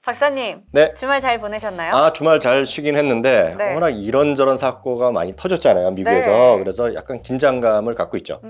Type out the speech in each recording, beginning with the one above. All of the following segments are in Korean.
박사님, 네. 주말 잘 보내셨나요? 아, 주말 잘 쉬긴 했는데 네. 워낙 이런저런 사고가 많이 터졌잖아요, 미국에서. 네. 그래서 약간 긴장감을 갖고 있죠.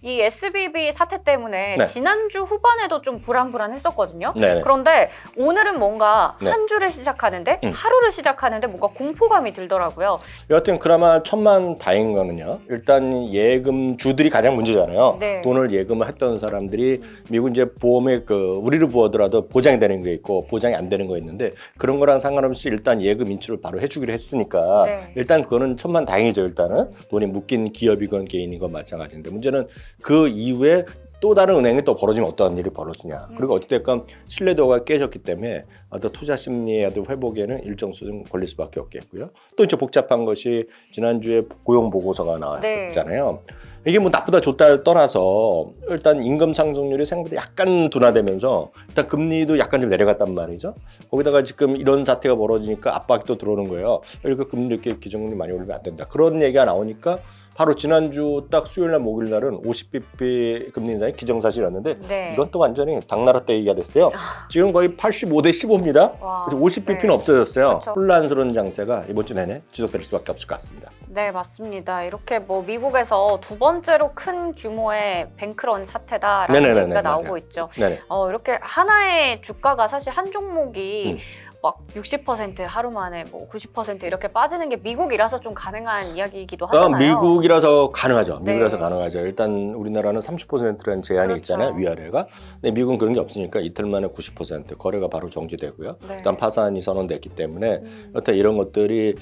이 SVB 사태 때문에 네. 지난주 후반에도 좀 불안했었거든요. 네네. 그런데 오늘은 뭔가 네. 한 주를 시작하는데 하루를 시작하는데 뭔가 공포감이 들더라고요. 여하튼 그나마 천만 다행인 거는요. 일단 예금주들이 가장 문제잖아요. 네. 돈을 예금을 했던 사람들이 미국 이제 보험에 우리를 보더라도 보장이 되는 게 있고 보장이 안 되는 거 있는데 그런 거랑 상관없이 일단 예금 인출을 바로 해주기로 했으니까 네. 일단 그거는 천만 다행이죠. 일단은 돈이 묶인 기업이건 개인이건 마찬가지인데 문제는 그 이후에 또 다른 은행이 또 벌어지면 어떠한 일이 벌어지냐. 그리고 어찌됐건 신뢰도가 깨졌기 때문에 어떤 투자 심리의 회복에는 일정 수준 걸릴 수밖에 없겠고요. 또 이제 복잡한 것이 지난주에 고용 보고서가 나왔잖아요. 네. 이게 뭐 나쁘다 좋다를 떠나서 일단 임금 상승률이 생각보다 약간 둔화되면서 일단 금리도 약간 좀 내려갔단 말이죠. 거기다가 지금 이런 사태가 벌어지니까 압박이 또 들어오는 거예요. 그러니까 금리 이렇게 기준금리 많이 올리면 안 된다. 그런 얘기가 나오니까 바로 지난주 딱 수요일날 목요일날은 50bp 금리 인상이 기정사실이었는데 네. 이건 또 완전히 당나라 때 얘기가 됐어요. 지금 거의 85대 15입니다. 그래서 50bp는 네. 없어졌어요. 그렇죠. 혼란스러운 장세가 이번 주 내내 지속될 수밖에 없을 것 같습니다. 네, 맞습니다. 이렇게 뭐 미국에서 두 번째로 큰 규모의 뱅크런 사태다라는 네네네네, 얘기가 나오고 맞아요. 있죠. 네네. 이렇게 하나의 주가가 사실 한 종목이 막 60% 하루 만에 뭐 90% 이렇게 빠지는 게 미국이라서 좀 가능한 이야기이기도 하잖아요. 미국이라서 가능하죠. 미국이라서 네. 가능하죠. 일단 우리나라는 30%라는 제한이 그렇죠. 있잖아요. 위아래가. 근데 미국은 그런 게 없으니까 이틀 만에 90% 거래가 바로 정지되고요. 네. 일단 파산이 선언됐기 때문에 여튼 이런 것들이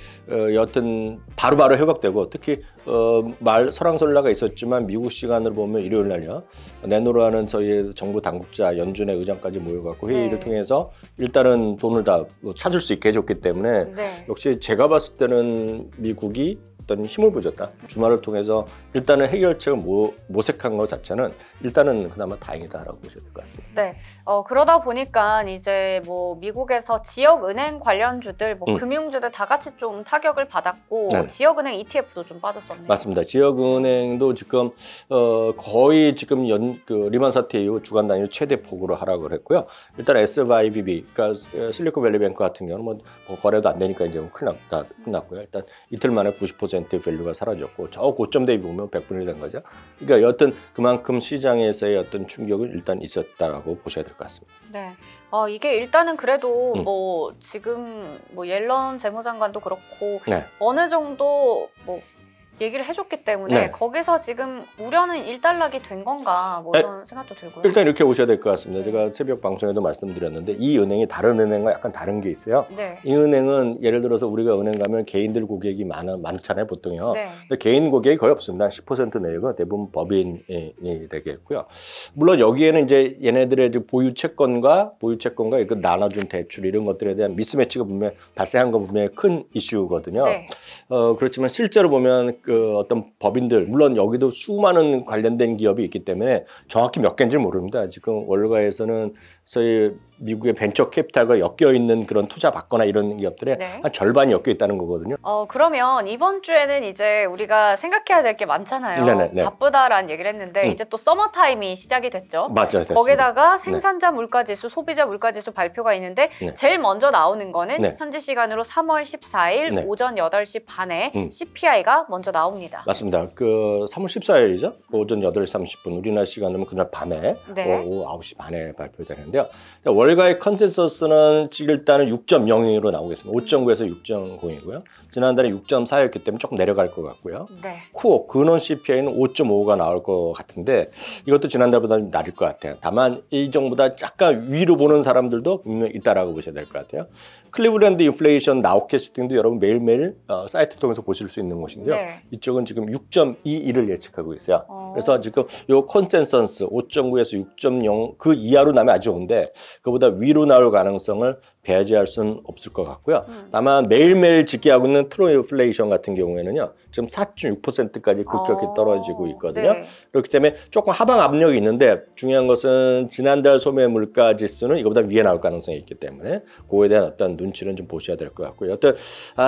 여튼 바로바로 회복되고 특히 설왕설래가 있었지만 미국 시간으로 보면 일요일 날요. 내노라는 저희 정부 당국자 연준의 의장까지 모여갖고 회의를 네. 통해서 일단은 돈을 다 찾을 수 있게 해줬기 때문에 네. 역시 제가 봤을 때는 미국이 어떤 힘을 보였다. 주말을 통해서 일단은 해결책을 모색한 것 자체는 일단은 그나마 다행이다라고 보셔야 될 것 같습니다. 네. 그러다 보니까 이제 뭐 미국에서 지역은행 관련주들, 뭐 금융주들 다 같이 좀 타격을 받았고 네. 지역은행 ETF도 좀 빠졌었네요. 맞습니다. 지역은행도 지금 거의 지금 리만 사태 이후 주간 단위로 최대 폭으로 하락을 했고요. 일단 SVB, 그러니까 실리콘밸리뱅크 같은 경우는 뭐 거래도 안 되니까 이제 끝났고요. 일단 이틀 만에 90% 밸류가 사라졌고 저 고점 대비 보면 100분의 1 된 거죠. 그러니까 여튼 그만큼 시장에서의 어떤 충격은 일단 있었다라고 보셔야 될 것 같습니다. 네. 이게 일단은 그래도 뭐 지금 뭐 옐런 재무장관도 그렇고 네. 어느 정도 뭐 얘기를 해줬기 때문에 네. 거기서 지금 우려는 일단락이 된 건가 뭐 이런 생각도 들고요. 일단 이렇게 보셔야 될 것 같습니다. 제가 새벽 방송에도 말씀드렸는데 이 은행이 다른 은행과 약간 다른 게 있어요. 네. 이 은행은 예를 들어서 우리가 은행 가면 개인들 고객이 많잖아요, 보통요. 네. 근데 개인 고객이 거의 없습니다. 10% 내외가 대부분 법인이 되겠고요. 물론 여기에는 이제 얘네들의 보유 채권과 그 나눠준 대출 이런 것들에 대한 미스매치가 분명히 발생한 건 분명히 큰 이슈거든요. 네. 그렇지만 실제로 보면 어떤 법인들 물론 여기도 수많은 관련된 기업이 있기 때문에 정확히 몇 개인지 모릅니다. 지금 월가에서는 저희 미국의 벤처 캐피탈과 엮여 있는 그런 투자 받거나 이런 기업들의 네. 한 절반이 엮여 있다는 거거든요. 그러면 이번 주에는 이제 우리가 생각해야 될 게 많잖아요. 네네. 바쁘다라는 얘기를 했는데 이제 또 서머 타임이 시작이 됐죠. 맞죠, 됐습니다. 거기다가 생산자 물가지수, 소비자 물가지수 발표가 있는데 네. 제일 먼저 나오는 거는 네. 현지 시간으로 3월 14일 네. 오전 8시 반에 CPI가 먼저 나옵니다. 맞습니다. 3월 14일이죠. 오전 8시 30분 우리나라 시간으로 그날 밤에 네. 오후 9시 반에 발표되는데요. 월가의 컨센서스는 일단은 6.0으로 나오겠습니다. 5.9에서 6.0이고요. 지난달에 6.4였기 때문에 조금 내려갈 것 같고요. 네. 코어 근원 CPI는 5.5가 나올 것 같은데 이것도 지난달보다 낮을 것 같아요. 다만 이 정보다 약간 위로 보는 사람들도 분명히 있다라고 보셔야 될 것 같아요. 클리블랜드 인플레이션 나우캐스팅도 여러분 매일매일 사이트 통해서 보실 수 있는 곳인데요. 네. 이쪽은 지금 6.21을 예측하고 있어요. 그래서 지금 요 컨센서스 5.9에서 6.0 그 이하로 나면 아주 좋은데 그보다 위로 나올 가능성을 배제할 수는 없을 것 같고요. 다만 매일매일 집계하고 있는 트루 인플레이션 같은 경우에는요. 지금 4.6%까지 급격히 떨어지고 있거든요. 네. 그렇기 때문에 조금 하방 압력이 있는데 중요한 것은 지난달 소매 물가 지수는 이거보다 위에 나올 가능성이 있기 때문에 그거에 대한 어떤 눈치는 좀 보셔야 될 것 같고요. 어떤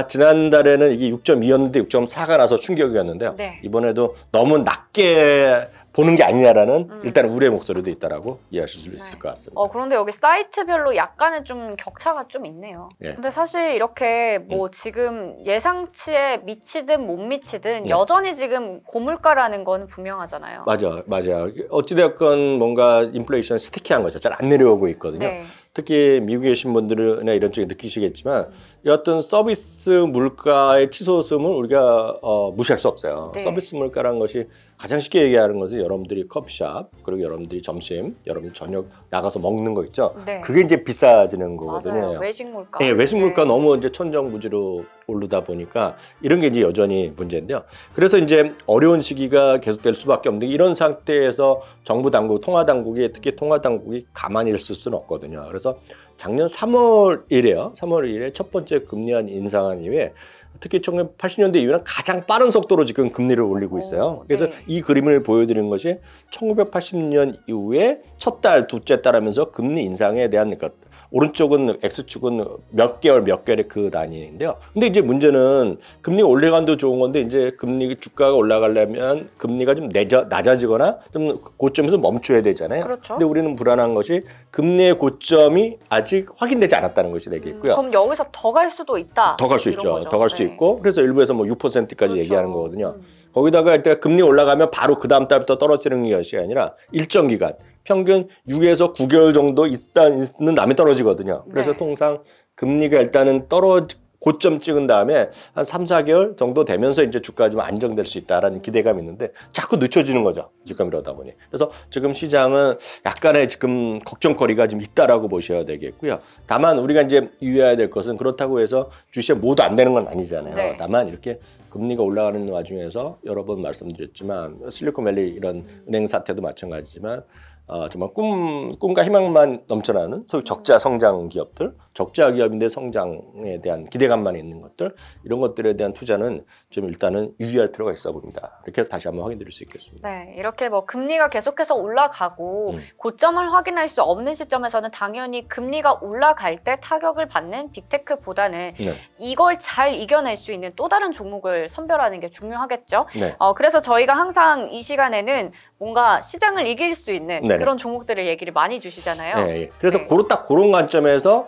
지난달에는 이게 6.2였는데 6.4가 나서 충격이었는데요. 네. 이번에도 너무 낮게 보는 게 아니냐라는 일단 우려의 목소리도 있다라고 이해하실 수 있을 것 같습니다. 그런데 여기 사이트별로 약간의 좀 격차가 좀 있네요. 예. 근데 사실 이렇게 뭐 지금 예상치에 미치든 못 미치든 네. 여전히 지금 고물가라는 건 분명하잖아요. 맞아. 어찌되었건 뭔가 인플레이션 스티키한 거죠. 잘 안 내려오고 있거든요. 네. 특히 미국에 계신 분들이나 이런 쪽에 느끼시겠지만 이 어떤 서비스 물가의 치솟음을 우리가 무시할 수 없어요. 네. 서비스 물가라는 것이 가장 쉽게 얘기하는 것은 여러분들이 커피숍 그리고 여러분들이 점심, 여러분들 저녁 나가서 먹는 거 있죠. 네. 그게 이제 비싸지는 거거든요. 맞아요. 외식 물가. 네, 외식 물가 네. 너무 이제 천정부지로 오르다 보니까 이런 게 이제 여전히 문제인데요. 그래서 이제 어려운 시기가 계속될 수밖에 없는데 이런 상태에서 정부 당국, 통화 당국이 특히 통화 당국이 가만히 있을 수는 없거든요. 그래서 작년 3월 1일에 첫 번째 금리안 인상한 이후에 특히 1980년대 이후에는 가장 빠른 속도로 지금 금리를 올리고 있어요. 그래서 네. 이 그림을 보여드리는 것이 1980년 이후에 첫 달, 둘째 달 하면서 금리 인상에 대한 것. 오른쪽은 X축은 몇 개월의 그 단위인데요. 근데 이제 문제는 금리가 올라간도 좋은 건데 이제 금리 주가가 올라가려면 금리가 좀 낮아지거나 좀 고점에서 멈춰야 되잖아요. 그렇죠. 근데 우리는 불안한 것이 금리의 고점이 아직 확인되지 않았다는 것이 되겠고요. 그럼 여기서 더 갈 수도 있다. 더 갈 수 이런 있죠. 거죠. 더 갈 수 네. 있고 그래서 일부에서 뭐 6%까지 그렇죠. 얘기하는 거거든요. 거기다가 일단 금리 올라가면 바로 그 다음 달부터 떨어지는 것이 아니라 일정 기간 평균 6에서 9개월 정도 있는 다음에 떨어지거든요. 그래서 네. 통상 금리가 일단은 고점 찍은 다음에 한 3, 4개월 정도 되면서 이제 주가가 좀 안정될 수 있다라는 기대감이 있는데 자꾸 늦춰지는 거죠. 지금 이러다 보니. 그래서 지금 시장은 약간의 지금 걱정거리가 좀 있다라고 보셔야 되겠고요. 다만 우리가 이제 유의해야 될 것은 그렇다고 해서 주식에 모두 안 되는 건 아니잖아요. 네. 다만 이렇게 금리가 올라가는 와중에서 여러 번 말씀드렸지만 실리콘밸리 이런 은행 사태도 마찬가지지만 정말 꿈과 희망만 넘쳐나는 소위 적자 성장 기업들, 적자 기업인데 성장에 대한 기대감만 있는 것들 이런 것들에 대한 투자는 좀 일단은 유의할 필요가 있어 보입니다. 이렇게 다시 한번 확인드릴 수 있겠습니다. 네, 이렇게 뭐 금리가 계속해서 올라가고 고점을 확인할 수 없는 시점에서는 당연히 금리가 올라갈 때 타격을 받는 빅테크보다는 네. 이걸 잘 이겨낼 수 있는 또 다른 종목을 선별하는 게 중요하겠죠. 네. 그래서 저희가 항상 이 시간에는 뭔가 시장을 이길 수 있는 네네. 그런 종목들을 얘기를 많이 주시잖아요. 네. 그래서 네. 그런 관점에서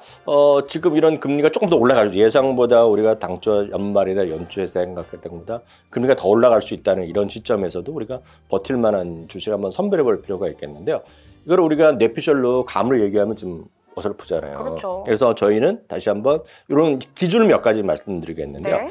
지금 이런 금리가 조금 더 올라가죠. 예상보다 우리가 당초 연말이나 연초에 생각했던 것보다 금리가 더 올라갈 수 있다는 이런 시점에서도 우리가 버틸 만한 주식을 한번 선별해 볼 필요가 있겠는데요. 이걸 우리가 뇌피셜로 감으로 얘기하면 좀 어설프잖아요. 그렇죠. 그래서 저희는 다시 한번 이런 기준을 몇 가지 말씀드리겠는데요. 네.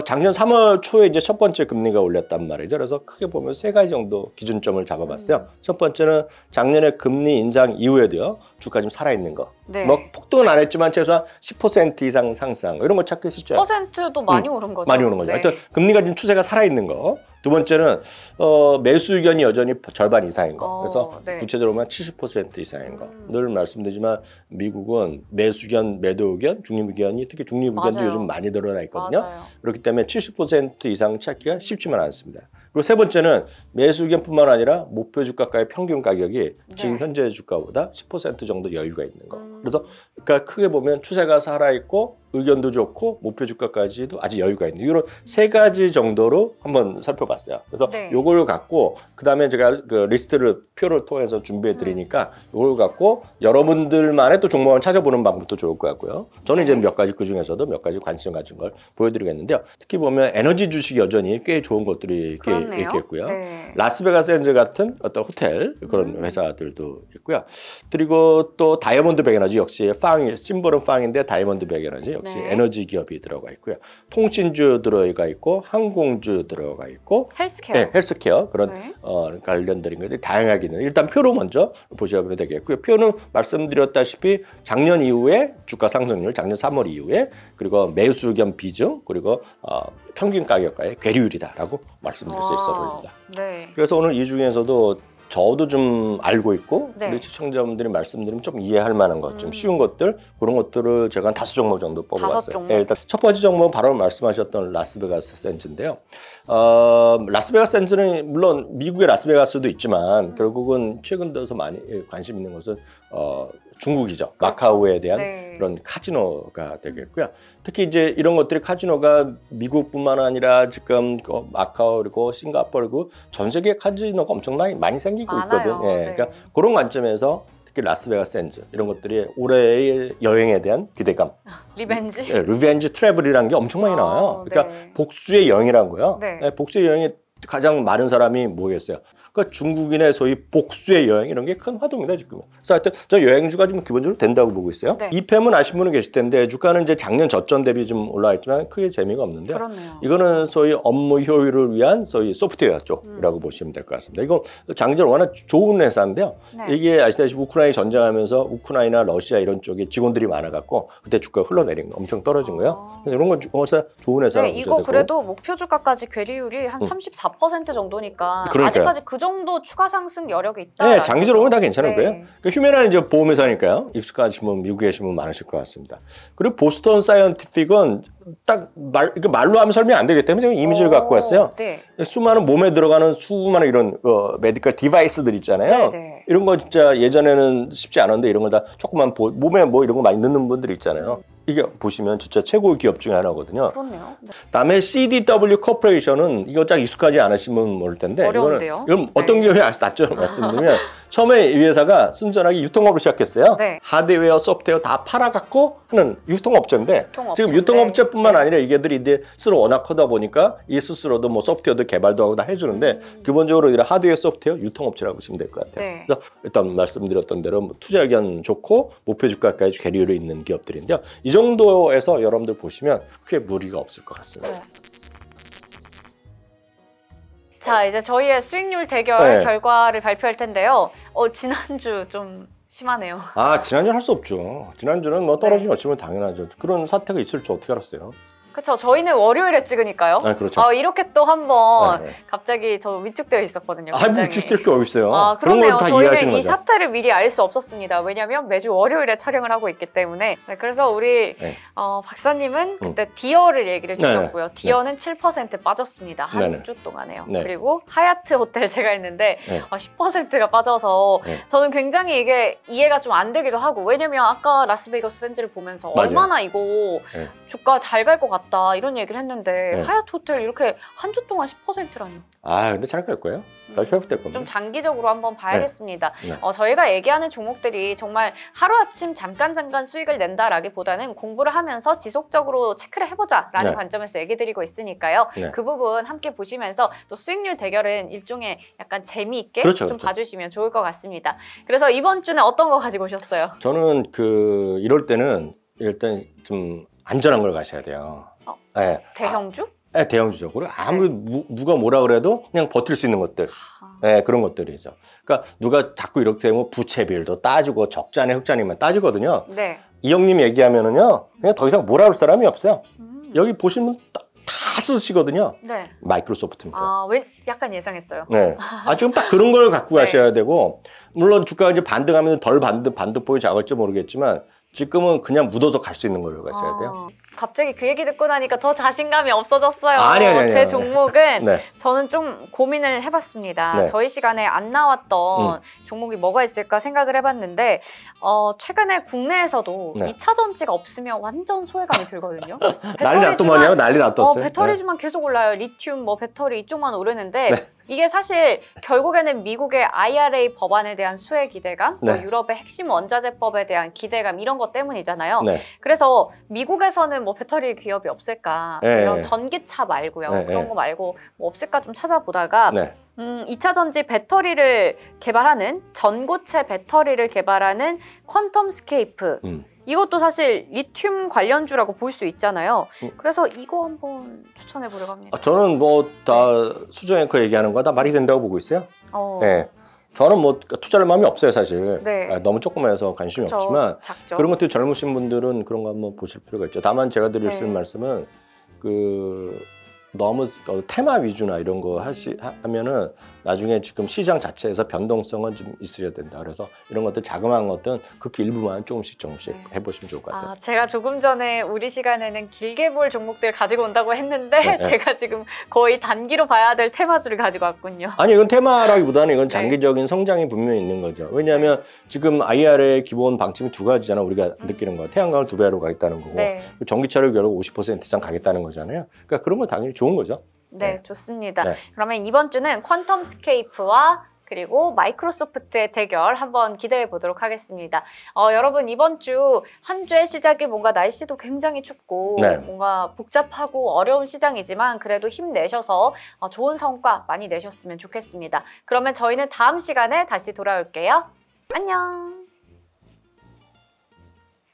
작년 3월 초에 이제 첫 번째 금리가 올렸단 말이죠. 그래서 크게 보면 세 가지 정도 기준점을 잡아봤어요. 첫 번째는 작년에 금리 인상 이후에도요. 주가 좀 살아있는 거. 네. 뭐 폭등은 안 했지만 최소한 10% 이상 상승 이런 거 찾기 쉽죠. 10%도 많이 오른 거죠. 많이 오는 거죠. 네. 하여튼 금리가 좀 추세가 살아있는 거. 두 번째는 매수 의견이 여전히 절반 이상인 거. 그래서 네. 구체적으로 보면 70% 이상인 거. 늘 말씀드리지만 미국은 매수 의견, 매도 의견, 중립 의견이 특히 중립 의견도 맞아요. 요즘 많이 늘어나 있거든요. 맞아요. 그렇기 때문에 70% 이상 찾기가 쉽지만 않습니다. 그리고 세 번째는 매수 의견뿐만 아니라 목표 주가가의 평균 가격이 지금 현재 주가보다 10% 정도 여유가 있는 거. 그래서 그러니까 크게 보면 추세가 살아있고 의견도 좋고 목표 주가까지도 아주 여유가 있는 이런 세 가지 정도로 한번 살펴봤어요. 그래서 네. 요걸 갖고 그다음에 제가 그 리스트를 표를 통해서 준비해 드리니까 요걸 갖고 여러분들만의 또 종목을 찾아보는 방법도 좋을 것 같고요. 저는 이제 몇 가지 그 중에서도 몇 가지 관심 가진 걸 보여드리겠는데요. 특히 보면 에너지 주식이 여전히 꽤 좋은 것들이 꽤 있겠고요. 네. 라스베가스 엔젤 같은 어떤 호텔 그런 회사들도 있고요. 그리고 또 다이아몬드 백에너지 역시 심볼은 팡인데 다이아몬드 백에너지 역시 네. 에너지 기업이 들어가 있고요. 통신주 들어가 있고 항공주 들어가 있고 헬스케어. 네, 헬스케어 그런 네. 관련된 것들이 다양하게 있는 일단 표로 먼저 보셔야 되겠고요. 표는 말씀드렸다시피 작년 이후에 주가 상승률 작년 3월 이후에 그리고 매수 의견 비중 그리고 평균 가격과의 괴리율이다라고 말씀드릴 수 있어 보입니다. 네. 그래서 오늘 이 중에서도 저도 좀 알고 있고 네. 우리 시청자분들이 말씀드리면 좀 이해할 만한 것, 좀 쉬운 것들 그런 것들을 제가 한 5종목 정도 뽑아봤어요. 5종목. 네, 일단 첫 번째 종목은 바로 말씀하셨던 라스베가스 샌즈인데요. 라스베가스 샌즈는 물론 미국의 라스베가스도 있지만 결국은 최근 들어서 많이 관심 있는 것은 중국이죠. 그렇죠. 마카오에 대한 네. 그런 카지노가 되겠고요. 특히 이제 이런 것들이 카지노가 미국뿐만 아니라 지금 마카오 그리고 싱가포르 그리고 전 세계 카지노가 엄청 많이 생기고 많아요. 있거든. 예, 네. 그러니까 그런 관점에서 특히 라스베가스 샌즈 이런 것들이 올해의 여행에 대한 기대감, 리벤지. 예, 리벤지 트래블이라는 게 엄청 많이 나와요. 그러니까 네. 복수의 여행이라는 거예요. 네. 예, 복수의 여행에 가장 많은 사람이 뭐겠어요? 그러니까 중국인의 소위 복수의 여행 이런 게 큰 화두입니다 지금. 그래서 하여튼 저 여행주가 좀 기본적으로 된다고 보고 있어요. 네. 이팸은 아신 분은 계실 텐데 주가는 이제 작년 저점 대비 좀 올라와 있지만 크게 재미가 없는데 그렇네요. 이거는 소위 업무 효율을 위한 소위 소프트웨어 쪽이라고 보시면 될 것 같습니다. 이거 장기적으로 워낙 좋은 회사인데요. 네. 이게 아시다시피 우크라이나 전쟁하면서 우크라이나 러시아 이런 쪽에 직원들이 많아갖고 그때 주가가 흘러내린 거 엄청 떨어진 거예요. 이런 건 좋은 회사라고 네, 보셔야 이거 되고. 그래도 목표 주가까지 괴리율이 한 34% 정도니까 그러니까요. 아직까지 그 정도 추가 상승 여력이 있다. 네, 장기적으로 보면 다 괜찮을 네. 거예요. 그러니까 휴메라는 이제 보험회사니까요. 익숙하신 분, 미국에 계신 분 많으실 것 같습니다. 그리고 보스턴 사이언티픽은 딱 말로 하면 설명이 안 되기 때문에 제가 이미지를 갖고 왔어요. 네. 수많은 몸에 들어가는 수많은 이런 메디컬 디바이스들 있잖아요. 네, 네. 이런 거 진짜 예전에는 쉽지 않았는데 이런 걸 다 조금만 몸에 뭐 이런 거 많이 넣는 분들 있잖아요. 이게 보시면 진짜 최고의 기업 중에 하나거든요. 그렇네요. 네. 다음에 CDW 코퍼레이션은 이거 딱 익숙하지 않으시면 모를 텐데 어려운데요? 이건 어떤 네. 기업이 낫죠? 말씀드리면 처음에 이 회사가 순전하게 유통업을 시작했어요. 네. 하드웨어, 소프트웨어 다 팔아갖고 하는 유통업체인데 유통업체인데. 지금 유통업체뿐만 아니라 이게들이 이제 스스로 워낙 크다 보니까 이 스스로도 뭐 소프트웨어도 개발도 하고 다 해주는데 기본적으로 이런 하드웨어, 소프트웨어 유통업체라고 보시면 될 것 같아요. 네. 그래서 일단 말씀드렸던 대로 뭐 투자 의견 좋고 목표 주가까지 괴리율이 있는 기업들인데요. 이 정도에서 여러분들 보시면 크게 무리가 없을 것 같습니다. 네. 자, 이제 저희의 수익률 대결 네. 결과를 발표할 텐데요. 지난주 좀 심하네요. 아, 지난주는 할 수 없죠. 지난주는 뭐 떨어지면 어찌보면 당연하죠. 그런 사태가 있을 줄 어떻게 알았어요? 그렇죠. 저희는 월요일에 찍으니까요. 아, 그렇죠. 이렇게 또 한번 네, 네. 갑자기 저 위축되어 있었거든요. 아, 굉장히. 위축될 게 어딨어요. 그런 그렇네요. 걸 다 저희는 이해하시는 이 거죠. 사태를 미리 알 수 없었습니다. 왜냐하면 매주 월요일에 촬영을 하고 있기 때문에. 네, 그래서 우리 네. 박사님은 그때 디어를 얘기를 네, 주셨고요. 디어는 7% 빠졌습니다. 한 네, 네. 주 동안에요. 네. 그리고 하얏트 호텔 제가 했는데 네. 10%가 빠져서 네. 저는 굉장히 이게 이해가 좀 안 되기도 하고, 왜냐면 아까 라스베이거스 샌즈를 보면서 맞아요. 얼마나 이거 네. 주가 잘 갈 것 같다 이런 얘기를 했는데 네. 하얏트 호텔 이렇게 한 주 동안 10%라니. 아, 근데 잘 갈 거예요. 다시 회복될 겁니다. 좀 장기적으로 한번 봐야겠습니다. 네. 저희가 얘기하는 종목들이 정말 하루아침 잠깐 수익을 낸다라기보다는 공부를 하면서 지속적으로 체크를 해보자라는 네. 관점에서 얘기 드리고 있으니까요. 네. 그 부분 함께 보시면서 또 수익률 대결은 일종의 약간 재미있게 그렇죠, 좀 그렇죠. 봐주시면 좋을 것 같습니다. 그래서 이번 주는 어떤 거 가지고 오셨어요? 저는 이럴 때는 일단 좀 안전한 걸 가셔야 돼요. 네. 대형주? 네, 대형주적으로 아무리 누가 뭐라 그래도 그냥 버틸 수 있는 것들. 네, 그런 것들이죠. 그러니까 누가 자꾸 이렇게 되면 부채비율도 따지고 적자네 흑자네만 따지거든요. 네. 이 형님 얘기하면은요, 그냥 더 이상 뭐라 할 사람이 없어요. 여기 보시면 다 쓰시거든요. 네. 마이크로소프트입니다. 약간 예상했어요. 네. 지금 딱 그런 걸 갖고 네. 가셔야 되고, 물론 주가가 이제 반등하면 덜 반등폭이 작을지 모르겠지만, 지금은 그냥 묻어서 갈 수 있는 걸로 가셔야 돼요. 갑자기 그 얘기 듣고 나니까 더 자신감이 없어졌어요. 아니. 제 종목은 네. 저는 좀 고민을 해봤습니다. 네. 저희 시간에 안 나왔던 종목이 뭐가 있을까 생각을 해봤는데 최근에 국내에서도 네. 2차 전지가 없으면 완전 소외감이 들거든요. 난리 났더만요. 난리 났었어요. 배터리주만 계속 올라요. 리튬, 배터리 이쪽만 오르는데 네. 이게 사실 결국에는 미국의 IRA 법안에 대한 수혜 기대감, 네. 유럽의 핵심 원자재법에 대한 기대감 이런 것 때문이잖아요. 네. 그래서 미국에서는 배터리 기업이 없을까? 네. 이런 전기차 말고요. 네. 그런 거 말고 없을까 좀 찾아보다가 네. 2차 전지 배터리를 개발하는 전고체 배터리를 개발하는 퀀텀스케이프. 이것도 사실 리튬 관련주라고 볼 수 있잖아요. 그래서 이거 한번 추천해 보려고 합니다. 저는 다 수정 앵커 얘기하는 거 다 말이 된다고 보고 있어요. 네. 저는 투자할 마음이 없어요, 사실. 네. 너무 조그매서 관심이 그쵸, 없지만 작죠. 그런 것들 젊으신 분들은 그런 거 한번 보실 필요가 있죠. 다만 제가 드릴 수 있는 네. 말씀은 너무 테마 위주나 이런 거 하면은 나중에 지금 시장 자체에서 변동성은 좀 있으셔야 된다. 그래서 이런 것들 자그마한 것들은 극히 일부만 조금씩 해보시면 좋을 것 같아요. 제가 조금 전에 우리 시간에는 길게 볼 종목들 가지고 온다고 했는데 제가 지금 거의 단기로 봐야 될 테마주를 가지고 왔군요. 아니 이건 테마라기보다는 이건 장기적인 성장이 분명히 있는 거죠. 왜냐하면 지금 IR의 기본 방침이 두 가지잖아. 우리가 느끼는 거. 태양광을 2배로 가겠다는 거고 전기차를 결국 50% 이상 가겠다는 거잖아요. 그러니까 그런 건 당연히 좋은 거죠. 네, 좋습니다. 그러면 이번 주는 퀀텀스케이프와 그리고 마이크로소프트의 대결 한번 기대해 보도록 하겠습니다. 여러분 이번 주 한 주의 시작이 뭔가 날씨도 굉장히 춥고 뭔가 복잡하고 어려운 시장이지만 그래도 힘내셔서 좋은 성과 많이 내셨으면 좋겠습니다. 그러면 저희는 다음 시간에 다시 돌아올게요. 안녕.